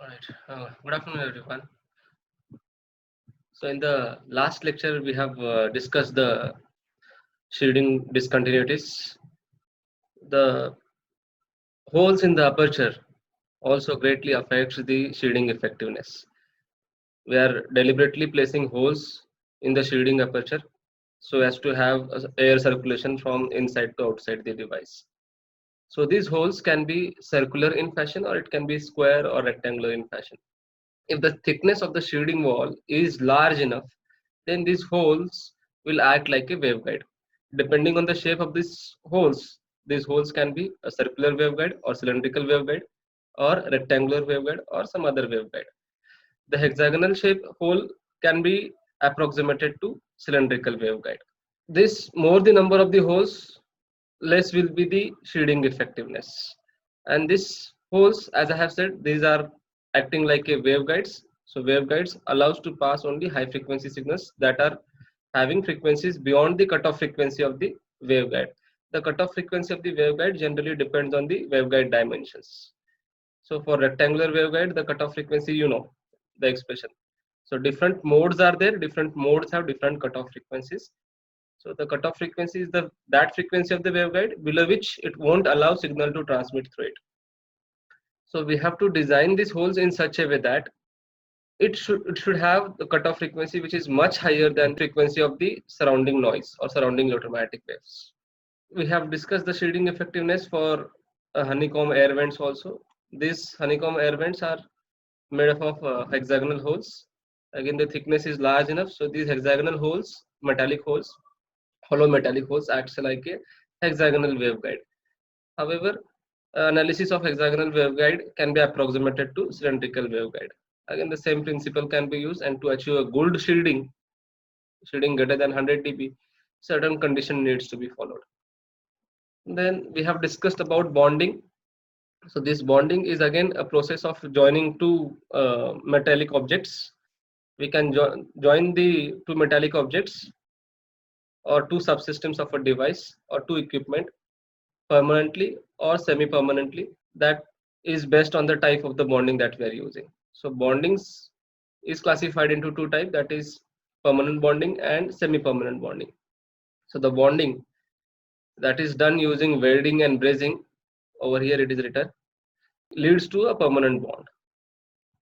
All right. Good afternoon, everyone. So, in the last lecture, we have discussed the shading discontinuities. The holes in the aperture also greatly affects the shading effectiveness. We are deliberately placing holes in the shading aperture so as to have air circulation from inside to outside the device. So, these holes can be circular in fashion or it can be square or rectangular in fashion. If the thickness of the shading wall is large enough, then these holes will act like a waveguide. Depending on the shape of these holes can be a circular waveguide or cylindrical waveguide or rectangular waveguide or some other waveguide. The hexagonal shape hole can be approximated to cylindrical waveguide. This more the number of the holes, less will be the shading effectiveness. And these holes, as I have said, these are acting like a waveguides. So waveguides allows to pass only high frequency signals that are having frequencies beyond the cutoff frequency of the waveguide. The cutoff frequency of the waveguide generally depends on the waveguide dimensions. So for rectangular waveguide, the cutoff frequency, the expression. So different modes are there. Different modes have different cutoff frequencies. So the cutoff frequency is the that frequency of the waveguide below which it won't allow signal to transmit through it. So we have to design these holes in such a way that it should have the cutoff frequency which is much higher than frequency of the surrounding noise or surrounding electromagnetic waves. We have discussed the shading effectiveness for honeycomb air vents also. These honeycomb air vents are made up of hexagonal holes. Again, the thickness is large enough, so these hexagonal holes, metallic holes, hollow metallic holes, acts like a hexagonal waveguide. However, analysis of hexagonal waveguide can be approximated to cylindrical waveguide. Again, the same principle can be used, and to achieve a good shielding greater than 100 dB, certain condition needs to be followed. Then we have discussed about bonding. So this bonding is again a process of joining two metallic objects. We can join the two metallic objects or two subsystems of a device or two equipment permanently or semi-permanently. That is based on the type of the bonding that we are using. So bondings is classified into two types, that is permanent bonding and semi-permanent bonding. So the bonding that is done using welding and brazing, over here it is written, leads to a permanent bond.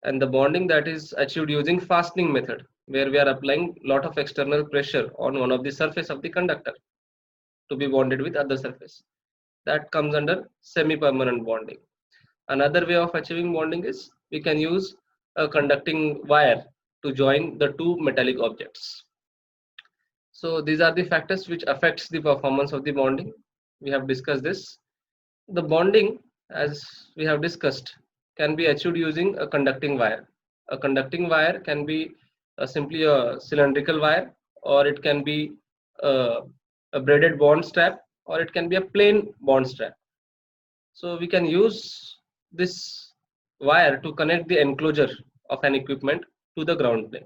And the bonding that is achieved using fastening method, where we are applying lot of external pressure on one of the surface of the conductor to be bonded with other surface, that comes under semi-permanent bonding. Another way of achieving bonding is we can use a conducting wire to join the two metallic objects. So these are the factors which affects the performance of the bonding. We have discussed this. The bonding, as we have discussed, can be achieved using a conducting wire. A conducting wire can be simply a cylindrical wire, or it can be a braided bond strap, or it can be a plain bond strap. So we can use this wire to connect the enclosure of an equipment to the ground plane.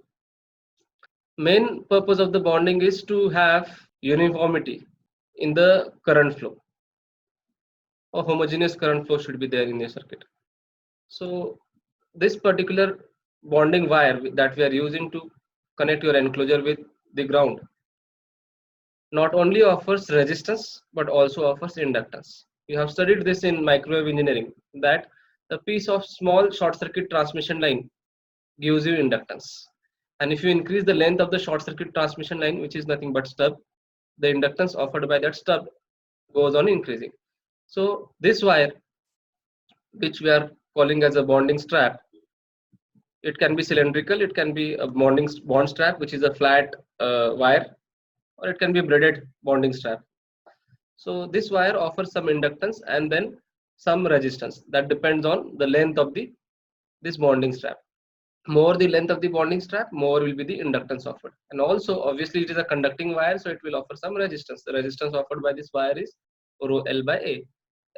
Main purpose of the bonding is to have uniformity in the current flow. A homogeneous current flow should be there in a circuit. So this particular bonding wire that we are using to connect your enclosure with the ground not only offers resistance but also offers inductance. We have studied this in microwave engineering, that the piece of small short circuit transmission line gives you inductance. And if you increase the length of the short circuit transmission line, which is nothing but stub, the inductance offered by that stub goes on increasing. So this wire, which we are calling as a bonding strap, it can be cylindrical, it can be a bond strap, which is a flat wire, or it can be a braided bonding strap. So this wire offers some inductance and then some resistance that depends on the length of the this bonding strap. More the length of the bonding strap, more will be the inductance offered. And also, obviously, it is a conducting wire, so it will offer some resistance. The resistance offered by this wire is rho L by A.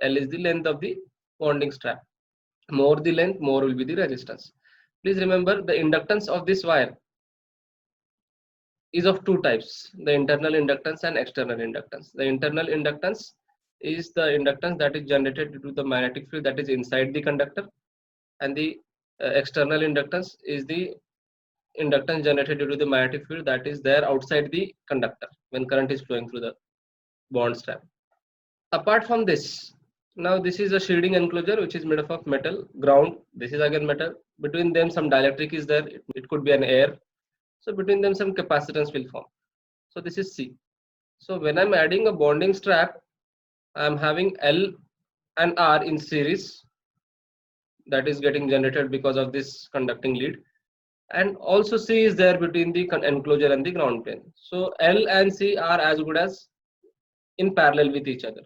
L is the length of the bonding strap. More the length, more will be the resistance. Please remember the inductance of this wire is of two types, the internal inductance and external inductance. The internal inductance is the inductance that is generated due to the magnetic field that is inside the conductor, and the external inductance is the inductance generated due to the magnetic field that is there outside the conductor when current is flowing through the bond strap. Apart from this, now this is a shielding enclosure which is made up of metal, ground, this is again metal. Between them some dielectric is there, it could be an air. So between them some capacitance will form. So this is C. So when I'm adding a bonding strap, I'm having L and R in series, that is getting generated because of this conducting lead, and also C is there between the enclosure and the ground plane. So L and C are as good as in parallel with each other.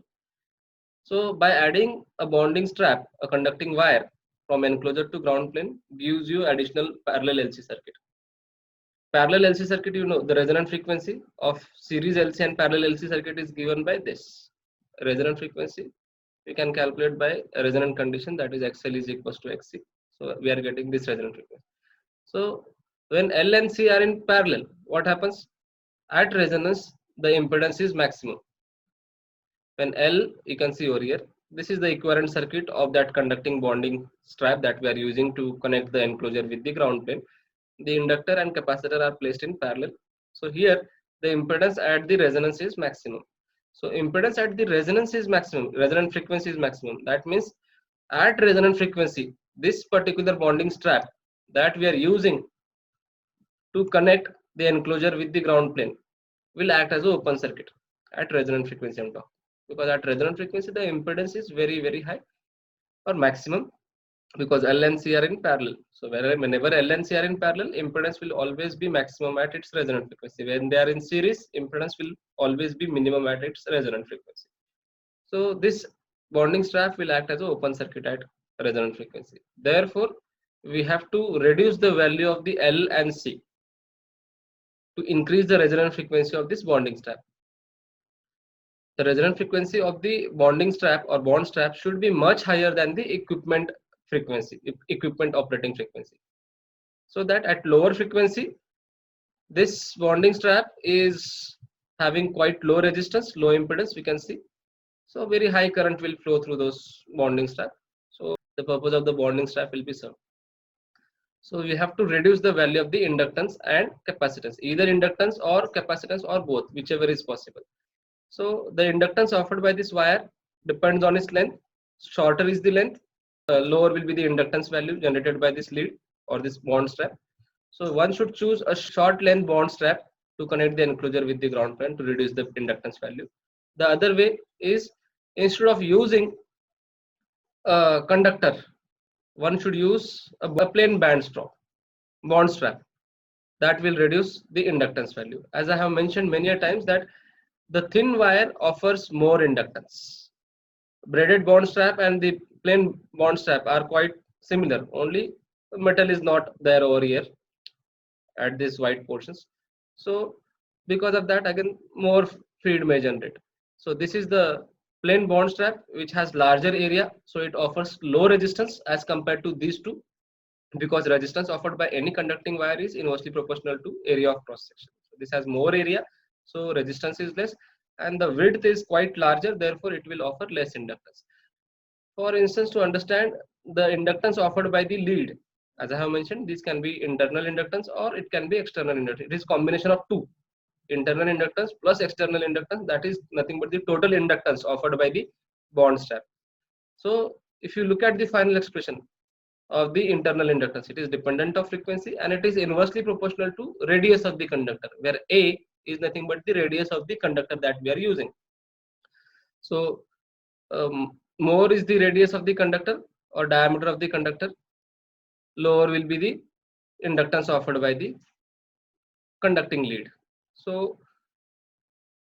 So by adding a bonding strap, a conducting wire from enclosure to ground plane gives you additional parallel LC circuit. Parallel LC circuit, you know, the resonant frequency of series LC and parallel LC circuit is given by this. Resonant frequency we can calculate by a resonant condition, that is XL is equals to XC. So we are getting this resonant frequency. So when L and C are in parallel, what happens? At resonance, the impedance is maximum. When L, you can see over here, this is the equivalent circuit of that conducting bonding strap that we are using to connect the enclosure with the ground plane. The inductor and capacitor are placed in parallel. So here the impedance at the resonance is maximum. So impedance at the resonance is maximum, resonant frequency is maximum. That means at resonant frequency, this particular bonding strap that we are using to connect the enclosure with the ground plane will act as an open circuit at resonant frequency I'm talking. Because at resonant frequency the impedance is very high or maximum, because L and C are in parallel. So whenever L and C are in parallel, impedance will always be maximum at its resonant frequency. When they are in series, impedance will always be minimum at its resonant frequency. So this bonding strap will act as an open circuit at resonant frequency. Therefore, we have to reduce the value of the L and C to increase the resonant frequency of this bonding strap. The resonant frequency of the bonding strap or bond strap should be much higher than the equipment frequency, equipment operating frequency. So that at lower frequency, this bonding strap is having quite low resistance, low impedance, we can see. So very high current will flow through those bonding strap. So the purpose of the bonding strap will be served. So we have to reduce the value of the inductance and capacitance, either inductance or capacitance or both, whichever is possible. So the inductance offered by this wire depends on its length. Shorter is the length, lower will be the inductance value generated by this lead or this bond strap. So one should choose a short length bond strap to connect the enclosure with the ground plane to reduce the inductance value. The other way is, instead of using a conductor, one should use a plain bond strap that will reduce the inductance value. As I have mentioned many times that the thin wire offers more inductance. Braided bond strap and the plain bond strap are quite similar, only metal is not there over here at these white portions. So because of that, again more feed may generate. So this is the plain bond strap which has larger area, so it offers low resistance as compared to these two, because resistance offered by any conducting wire is inversely proportional to area of cross section. So this has more area, so resistance is less, and the width is quite larger, therefore it will offer less inductance. For instance, to understand the inductance offered by the lead, as I have mentioned, this can be internal inductance or it can be external inductance. It is combination of two, internal inductance plus external inductance, that is nothing but the total inductance offered by the bond strap. So if you look at the final expression of the internal inductance, it is dependent of frequency and it is inversely proportional to radius of the conductor, where A is nothing but the radius of the conductor that we are using. So more is the radius of the conductor or diameter of the conductor, lower will be the inductance offered by the conducting lead. So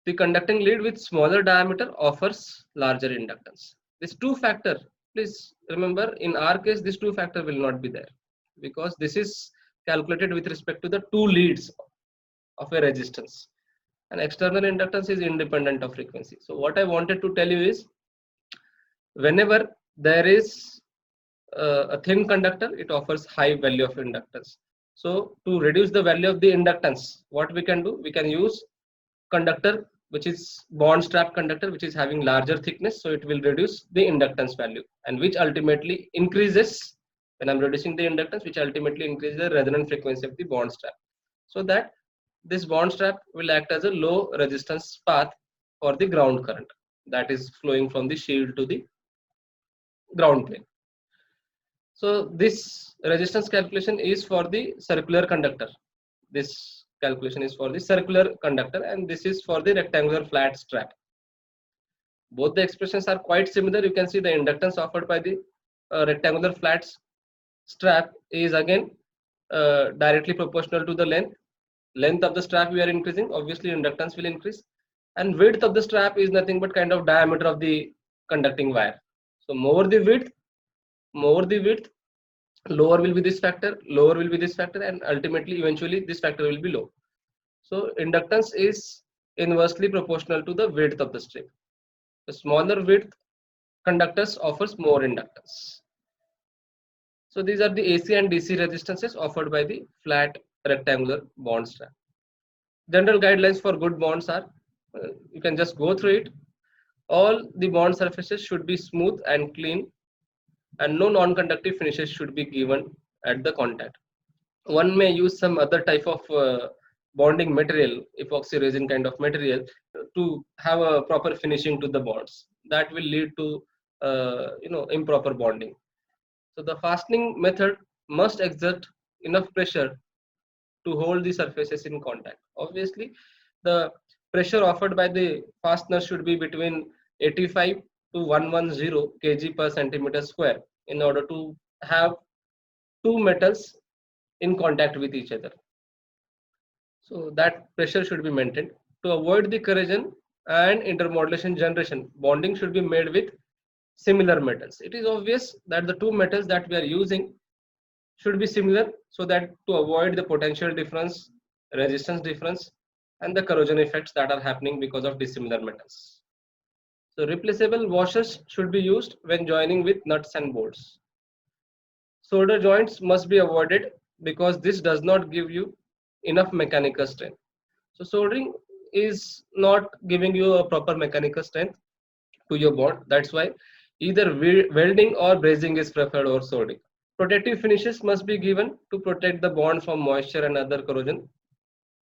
the conducting lead with smaller diameter offers larger inductance. This two factor, please remember, in our case this two factor will not be there, because this is calculated with respect to the two leads of a resistance, and external inductance is independent of frequency. So what I wanted to tell you is, whenever there is a thin conductor, it offers high value of inductance. So to reduce the value of the inductance, what we can do, we can use conductor which is bond strap conductor which is having larger thickness, so it will reduce the inductance value, and which ultimately increases when I'm reducing the inductance, which ultimately increases the resonant frequency of the bond strap, so that this bond strap will act as a low resistance path for the ground current that is flowing from the shield to the ground plane. So this resistance calculation is for the circular conductor. This calculation is for the circular conductor, and this is for the rectangular flat strap. Both the expressions are quite similar. You can see the inductance offered by the rectangular flat strap is again directly proportional to the length of the strap we are increasing. Obviously inductance will increase, and width of the strap is nothing but kind of diameter of the conducting wire. So more the width, lower will be this factor, lower will be this factor, and ultimately eventually this factor will be low. So inductance is inversely proportional to the width of the strip. The smaller width conductors offers more inductance. So these are the AC and DC resistances offered by the flat rectangular bond strap. General guidelines for good bonds are, you can just go through it. All the bond surfaces should be smooth and clean, and no non-conductive finishes should be given at the contact. One may use some other type of bonding material, epoxy resin kind of material, to have a proper finishing to the bonds. That will lead to improper bonding. So the fastening method must exert enough pressure to hold the surfaces in contact. Obviously, the pressure offered by the fastener should be between 85 to 110 kg per centimeter square in order to have two metals in contact with each other. So that pressure should be maintained. To avoid the corrosion and intermodulation generation, bonding should be made with similar metals. It is obvious that the two metals that we are using should be similar, so that to avoid the potential difference, resistance difference, and the corrosion effects that are happening because of dissimilar metals. So replaceable washers should be used when joining with nuts and bolts. Solder joints must be avoided because this does not give you enough mechanical strength. So soldering is not giving you a proper mechanical strength to your bond. That's why either welding or brazing is preferred over soldering. Protective finishes must be given to protect the bond from moisture and other corrosion.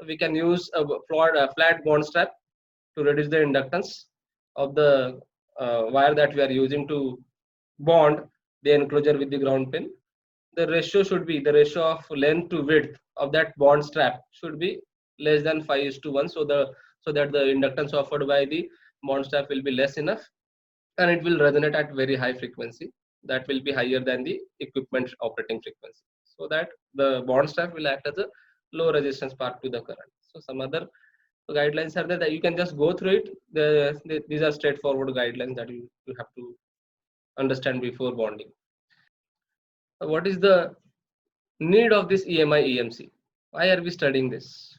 We can use a flat bond strap to reduce the inductance of the wire that we are using to bond the enclosure with the ground pin. The ratio should be, the ratio of length to width of that bond strap should be less than 5:1, so that the inductance offered by the bond strap will be less enough, and it will resonate at very high frequency that will be higher than the equipment operating frequency, so that the bond strap will act as a low resistance part to the current. So some other guidelines are there that you can just go through it. These are straightforward guidelines that you have to understand before bonding. What is the need of this EMI EMC? Why are we studying this?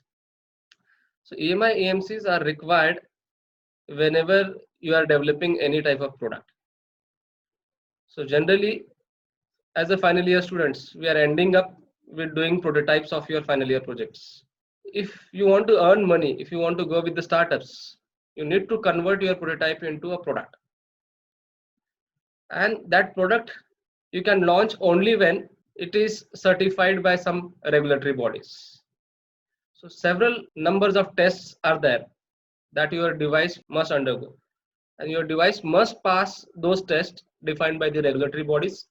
So EMI EMCs are required whenever you are developing any type of product. So generally, as a final year students, we are ending up with doing prototypes of your final year projects. If you want to earn money, if you want to go with the startups, you need to convert your prototype into a product. And that product you can launch only when it is certified by some regulatory bodies. So several numbers of tests are there that your device must undergo, and your device must pass those tests defined by the regulatory bodies.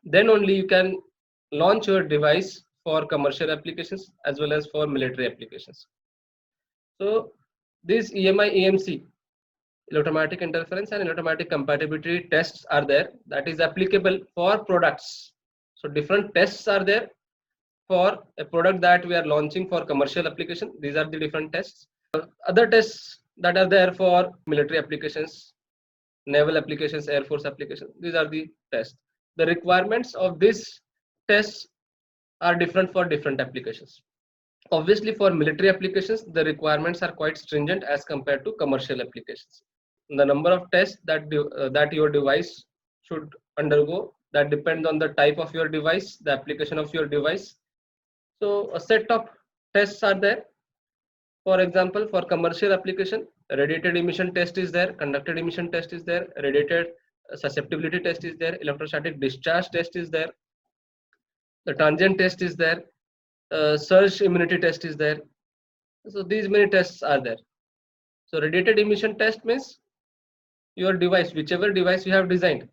Then only you can launch your device for commercial applications as well as for military applications. So these EMI EMC, electromagnetic interference and electromagnetic compatibility tests are there that is applicable for products. So different tests are there for a product that we are launching for commercial application. These are the different tests. Other tests that are there for military applications, naval applications, air force applications. These are the tests. The requirements of these tests are different for different applications. Obviously, for military applications, the requirements are quite stringent as compared to commercial applications. The number of tests that your device should undergo, that depends on the type of your device, the application of your device. So a set of tests are there. For example, for commercial application, radiated emission test is there, conducted emission test is there, radiated susceptibility test is there, electrostatic discharge test is there. The transient test is there. Surge immunity test is there. So these many tests are there. So radiated emission test means your device, whichever device you have designed,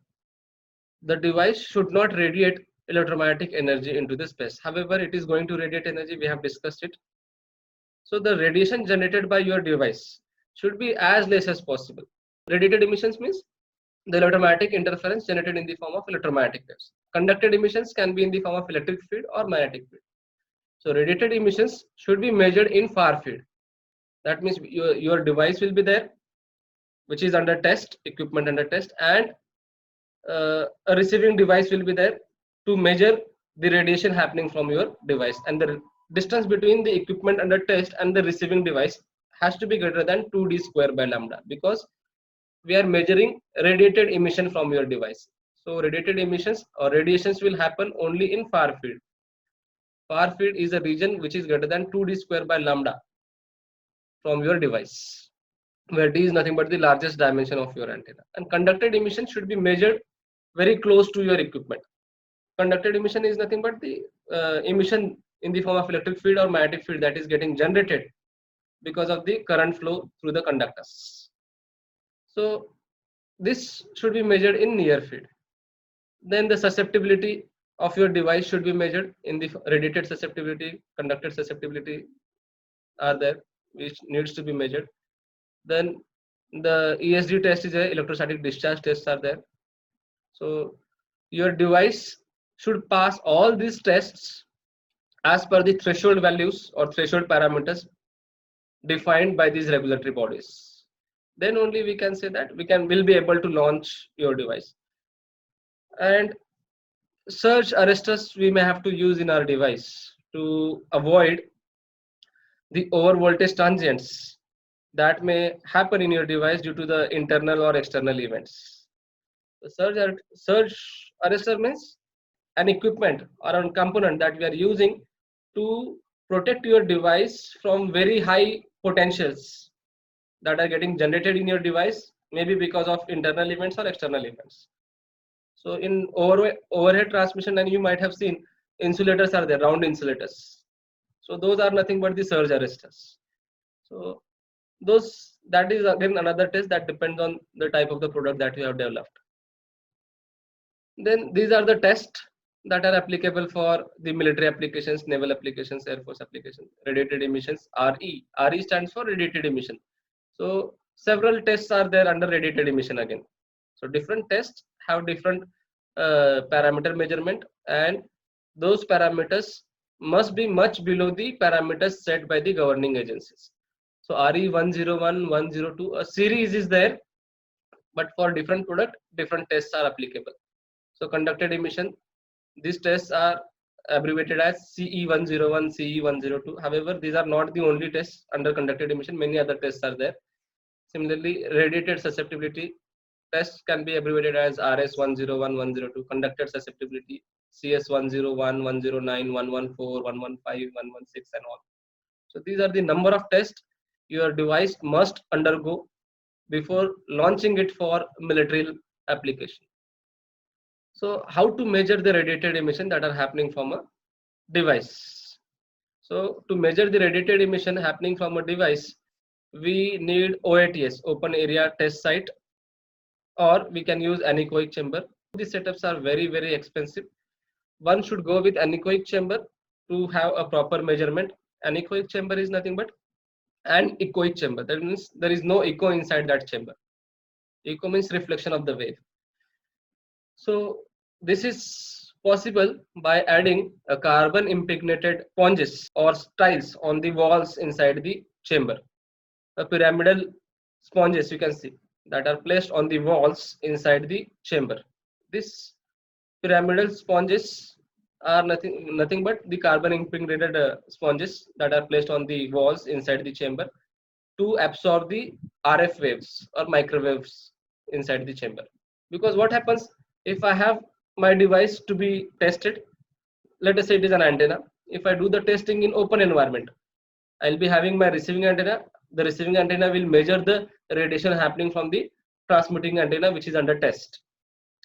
the device should not radiate electromagnetic energy into the space. However, it is going to radiate energy. We have discussed it. So the radiation generated by your device should be as less as possible. Radiated emissions means the electromagnetic interference generated in the form of electromagnetic waves. Conducted emissions can be in the form of electric field or magnetic field. So radiated emissions should be measured in far field. That means your device will be there, which is under test, equipment under test, and a receiving device will be there to measure the radiation happening from your device, and the distance between the equipment under test and the receiving device has to be greater than 2d square by lambda, because we are measuring radiated emission from your device. So radiated emissions or radiations will happen only in far field. Far field is a region which is greater than 2d square by lambda from your device, where d is nothing but the largest dimension of your antenna. And conducted emission should be measured very close to your equipment. Conducted emission is nothing but the emission in the form of electric field or magnetic field that is getting generated because of the current flow through the conductors. So this should be measured in near field. Then the susceptibility of your device should be measured in the radiated susceptibility, conducted susceptibility are there, which needs to be measured. Then the ESD test is a electrostatic discharge tests are there. So your device should pass all these tests as per the threshold values or threshold parameters defined by these regulatory bodies. Then only we can say that will be able to launch your device. And surge arresters we may have to use in our device to avoid the over voltage transients that may happen in your device due to the internal or external events. The surge arrestor means an equipment or a component that we are using to protect your device from very high potentials that are getting generated in your device, maybe because of internal events or external events. So in overhead transmission, and you might have seen insulators are there, round insulators. So those are nothing but the surge arresters. So that is again another test that depends on the type of the product that you have developed. Then these are the tests that are applicable for the military applications, naval applications, air force applications. Radiated emissions, RE. RE stands for radiated emission. So several tests are there under radiated emission again. So different tests have different parameter measurement, and those parameters must be much below the parameters set by the governing agencies. So RE 101, 102, a series is there, but for different product, different tests are applicable. So conducted emission, these tests are abbreviated as CE 101, CE 102. However, these are not the only tests under conducted emission. Many other tests are there. Similarly, radiated susceptibility tests can be abbreviated as RS 101, 102. Conducted susceptibility, CS 101, 109, 114, 115, 116, and all. So these are the number of tests your device must undergo before launching it for military application. So how to measure the radiated emission that are happening from a device? So to measure the radiated emission happening from a device, we need OATS, open area test site, or we can use anechoic chamber. These setups are very, very expensive. One should go with anechoic chamber to have a proper measurement. Anechoic chamber is nothing but an echoic chamber. That means there is no echo inside that chamber. Echo means reflection of the wave. So this is possible by adding a carbon impregnated sponges or tiles on the walls inside the chamber. A pyramidal sponges you can see that are placed on the walls inside the chamber. These pyramidal sponges are nothing but the carbon impregnated sponges that are placed on the walls inside the chamber to absorb the RF waves or microwaves inside the chamber. Because what happens if I have my device to be tested, let us say it is an antenna. If I do the testing in open environment, I'll be having my receiving antenna. The receiving antenna will measure the radiation happening from the transmitting antenna, which is under test.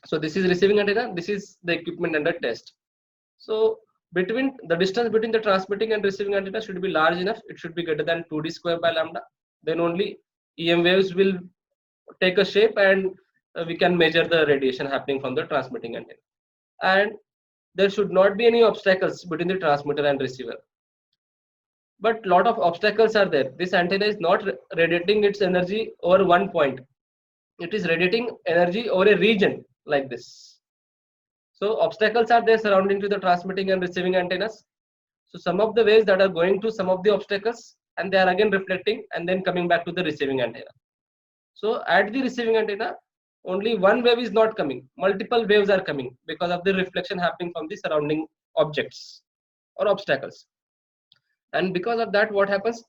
So this is receiving antenna, this is the equipment under test. So between the distance between the transmitting and receiving antenna should be large enough. It should be greater than 2d square by lambda. Then only EM waves will take a shape, and we can measure the radiation happening from the transmitting antenna. And there should not be any obstacles between the transmitter and receiver. But lot of obstacles are there. This antenna is not radiating its energy over one point. It is radiating energy over a region like this. So obstacles are there surrounding to the transmitting and receiving antennas. So some of the waves that are going to some of the obstacles, and they are again reflecting and then coming back to the receiving antenna. So at the receiving antenna, only one wave is not coming. Multiple waves are coming because of the reflection happening from the surrounding objects or obstacles. And because of that, what happens?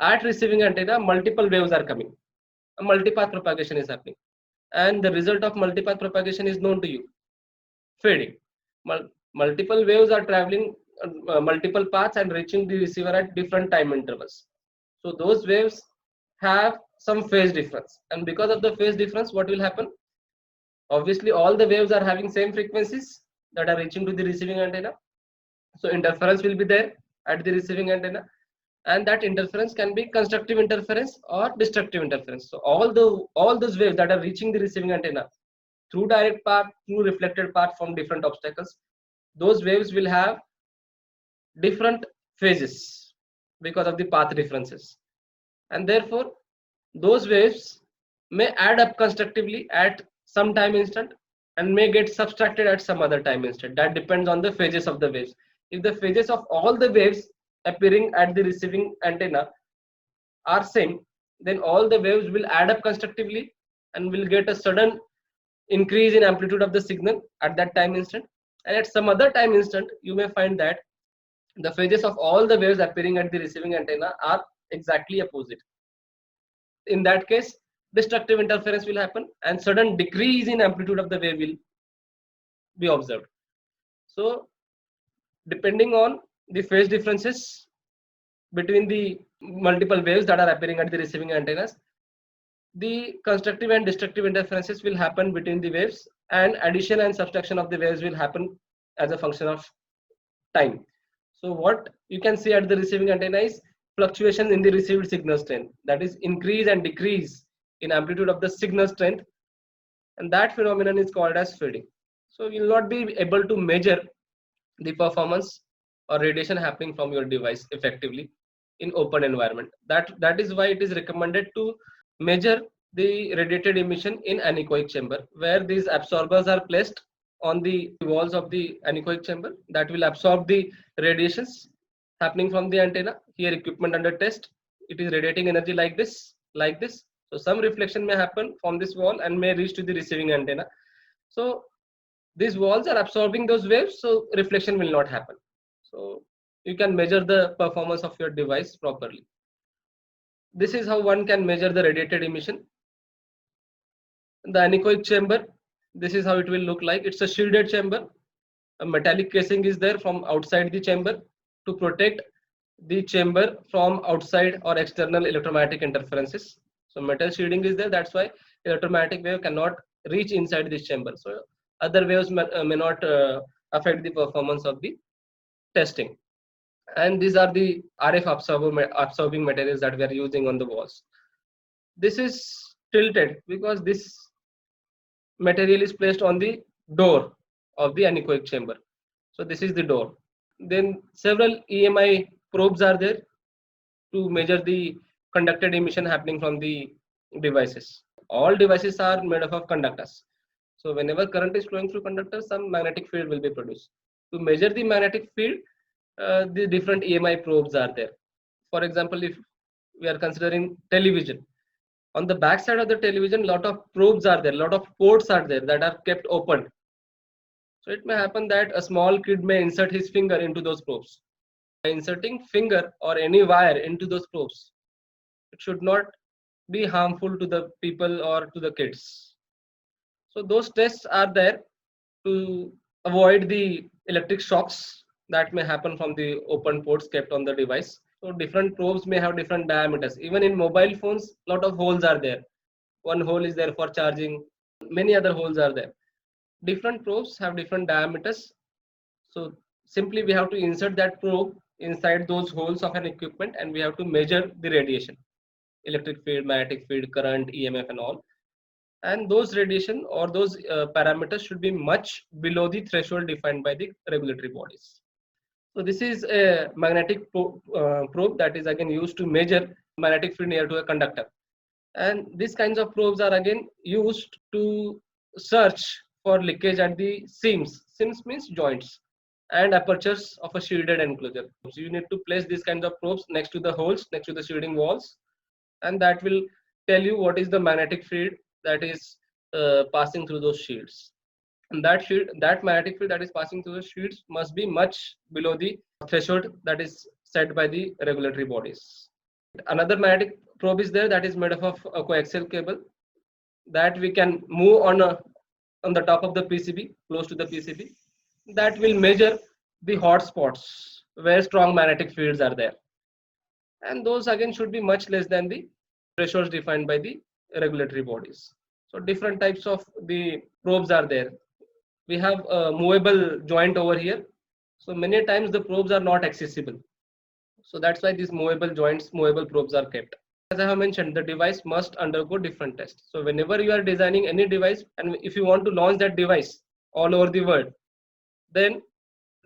At receiving antenna, multiple waves are coming. A multipath propagation is happening. And the result of multipath propagation is known to you. Fading. Multiple waves are traveling multiple paths and reaching the receiver at different time intervals. So those waves have some phase difference, and because of the phase difference, what will happen? Obviously all the waves are having same frequencies that are reaching to the receiving antenna, so interference will be there at the receiving antenna, and that interference can be constructive interference or destructive interference. So all those waves that are reaching the receiving antenna through direct path, through reflected path from different obstacles, those waves will have different phases because of the path differences, and therefore those waves may add up constructively at some time instant and may get subtracted at some other time instant. That depends on the phases of the waves. If the phases of all the waves appearing at the receiving antenna are same, then all the waves will add up constructively and will get a sudden increase in amplitude of the signal at that time instant. And at some other time instant, you may find that the phases of all the waves appearing at the receiving antenna are exactly opposite. In that case, destructive interference will happen and sudden decrease in amplitude of the wave will be observed. So depending on the phase differences between the multiple waves that are appearing at the receiving antennas, the constructive and destructive interferences will happen between the waves, and addition and subtraction of the waves will happen as a function of time. So what you can see at the receiving antenna is fluctuation in the received signal strength, that is increase and decrease in amplitude of the signal strength, and that phenomenon is called as fading. So you will not be able to measure the performance or radiation happening from your device effectively in open environment. That is why it is recommended to measure the radiated emission in anechoic chamber, where these absorbers are placed on the walls of the anechoic chamber that will absorb the radiations happening from the antenna. Here equipment under test, it is radiating energy like this. So some reflection may happen from this wall and may reach to the receiving antenna. So these walls are absorbing those waves, so reflection will not happen. So you can measure the performance of your device properly. This is how one can measure the radiated emission. The anechoic chamber, this is how it will look like. It's a shielded chamber. A metallic casing is there from outside the chamber to protect the chamber from outside or external electromagnetic interferences. So metal shielding is there, that's why electromagnetic wave cannot reach inside this chamber. So other waves may not affect the performance of the testing. And these are the RF absorbing materials that we are using on the walls. This is tilted because this material is placed on the door of the anechoic chamber. So this is the door. Then several EMI probes are there to measure the conducted emission happening from the devices. All devices are made up of conductors. So whenever current is flowing through conductors, some magnetic field will be produced. To measure the magnetic field, the different EMI probes are there. For example, if we are considering television, on the back side of the television, lot of probes are there, lot of ports are there that are kept open. So it may happen that a small kid may insert his finger into those probes. By inserting finger or any wire into those probes, it should not be harmful to the people or to the kids. So those tests are there to avoid the electric shocks that may happen from the open ports kept on the device. So different probes may have different diameters. Even in mobile phones, lot of holes are there. One hole is there for charging, many other holes are there. Different probes have different diameters. So simply we have to insert that probe inside those holes of an equipment, and we have to measure the radiation, electric field, magnetic field, current, EMF and all. And those radiation or those parameters should be much below the threshold defined by the regulatory bodies. So this is a magnetic probe that is again used to measure magnetic field near to a conductor. And these kinds of probes are again used to search for leakage at the seams. Seams means joints and apertures of a shielded enclosure. So you need to place these kinds of probes next to the holes, next to the shielding walls, and that will tell you what is the magnetic field that is passing through those shields. And that magnetic field that is passing through the shields must be much below the threshold that is set by the regulatory bodies. Another magnetic probe is there that is made up of a coaxial cable that we can move on the top of the PCB, close to the PCB, that will measure the hot spots where strong magnetic fields are there. And those again should be much less than the thresholds defined by the regulatory bodies. So different types of the probes are there. We have a movable joint over here. So many times the probes are not accessible. So that's why these movable joints, movable probes are kept. As I have mentioned, the device must undergo different tests. So whenever you are designing any device, and if you want to launch that device all over the world, then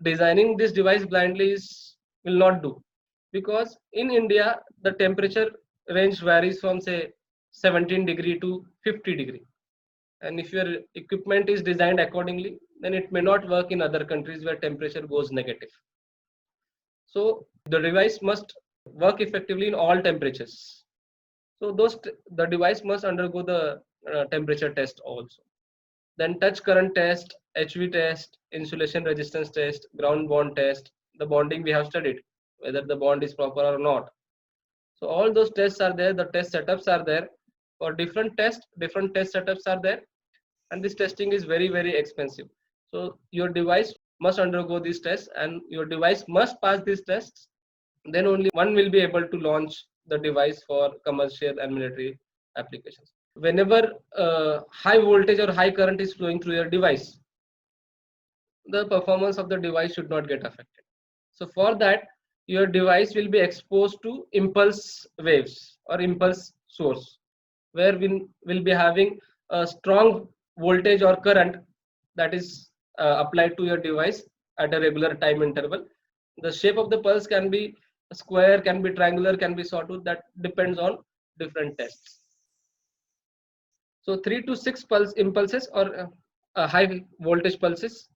designing this device blindly will not do. Because in India, the temperature range varies from say 17 degree to 50 degree. And if your equipment is designed accordingly, then it may not work in other countries where temperature goes negative. So the device must work effectively in all temperatures. So the device must undergo the temperature test also. Then touch current test, HV test, insulation resistance test, ground bond test, the bonding we have studied, whether the bond is proper or not. So all those tests are there, the test setups are there. For different test setups are there. And this testing is very, very expensive. So your device must undergo these tests, and your device must pass these tests. Then only one will be able to launch the device for commercial and military applications. Whenever high voltage or high current is flowing through your device, the performance of the device should not get affected. So for that, your device will be exposed to impulse waves or impulse source, where we will be having a strong voltage or current that is applied to your device at a regular time interval. The shape of the pulse can be square, can be triangular, can be sawtooth. That depends on different tests. So 3 to 6 impulses or high voltage pulses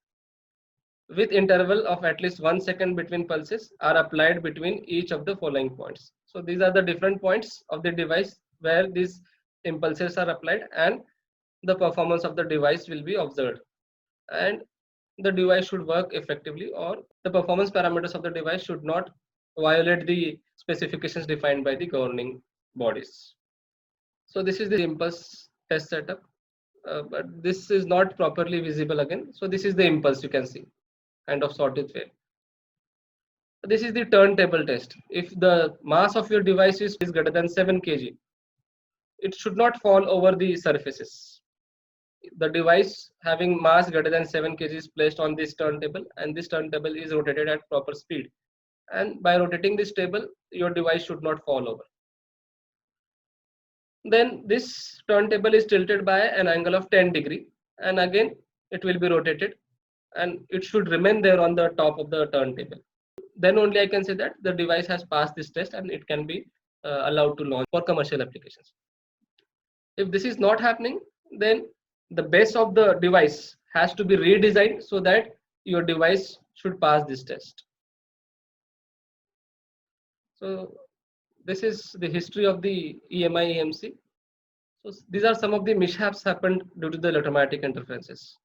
with interval of at least 1 second between pulses are applied between each of the following points. So these are the different points of the device where these impulses are applied, and the performance of the device will be observed. And the device should work effectively, or the performance parameters of the device should not violate the specifications defined by the governing bodies. So this is the impulse test setup, but this is not properly visible again. So this is the impulse, you can see, kind of sawtooth wave. This is the turntable test. If the mass of your device is greater than 7 kg, it should not fall over the surfaces. The device having mass greater than 7 kg is placed on this turntable, and this turntable is rotated at proper speed. And by rotating this table, your device should not fall over. Then this turntable is tilted by an angle of 10 degree, and again it will be rotated, and it should remain there on the top of the turntable. Then only I can say that the device has passed this test and it can be allowed to launch for commercial applications. If this is not happening, then the base of the device has to be redesigned so that your device should pass this test. So this is the history of the EMI EMC. So these are some of the mishaps happened due to the electromagnetic interferences.